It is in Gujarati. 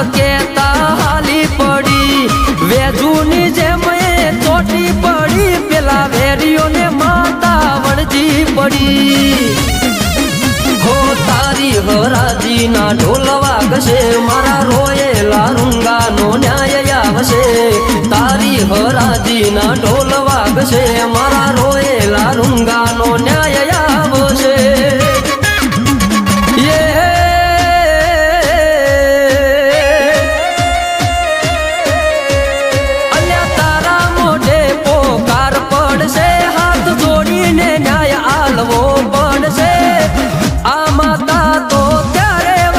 કેતા હાલી પડી વેજુની જેમ ચોટી પડી પેલા વેરીઓને માતા વળજી પડી હો તારી હરાજી ના ઢોલ વાગશે મારા રોયેલા રૂંગાનો ન્યાય આવશે તારી હરાજી ના ઢોલ વાગશે મારા